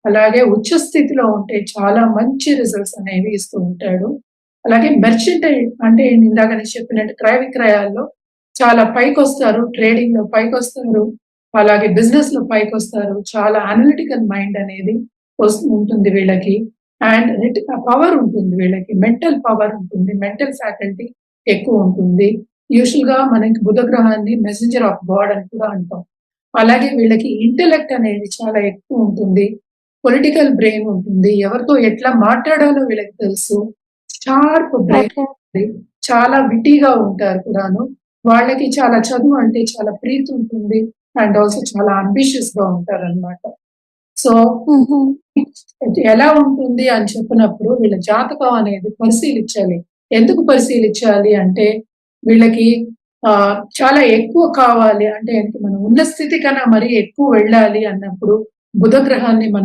అలాగే ఉచ్చ స్థితిలో ఉంటే చాలా మంచి రిజల్ట్స్ అనేవి ఇస్తూ ఉంటాడు. అలాగే మెర్చెంటైల్ అంటే ఇందాక నేను చెప్పినట్టు క్రయ విక్రయాల్లో చాలా పైకొస్తారు. ట్రేడింగ్‌లో పైకొస్తారు. అలాగే బిజినెస్‌లో పైకొస్తారు. చాలా అనలిటికల్ మైండ్ అనేది ఉంటుంది వీళ్ళకి. అండ్ పవర్ ఉంటుంది వీళ్ళకి. మెంటల్ పవర్ ఉంటుంది. మెంటల్ ఫ్యాకల్టీ ఎక్కువుంటుంది. యూజువల్‌గా మనకి బుధ గ్రహాన్ని మెసెంజర్ ఆఫ్ గాడ్ అని కూడా అంటాం. అలాగే వీళ్ళకి ఇంటెలెక్ట్ అనేది చాలా ఎక్కువుంటుంది. పొలిటికల్ బ్రెయిన్ ఉంటుంది. ఎవరితో ఎట్లా మాట్లాడాలో వీళ్ళకి తెలుసు. Sharp brain okay. ఉంది. చాలా విట్టీగా ఉంటారు కూడాను. వాళ్ళకి చాలా చదువు అంటే చాలా ప్రీతి ఉంటుంది. అండ్ ఆల్సో చాలా అంబిషియస్‌గా ఉంటారనమాట. సో, హుహు. ఎలా ఉంటుంది అని చెప్పినప్పుడు వీళ్ళ జాతకం అనేది పరిశీలించాలి. ఎందుకు పరిశీలించాలి అంటే వీళ్ళకి చాలా ఎక్కువ కావాలి అంటే మనం ఉన్న స్థితి కన్నా మరీ ఎక్కువ వెళ్ళాలి అన్నప్పుడు బుధ గ్రహాన్ని మనం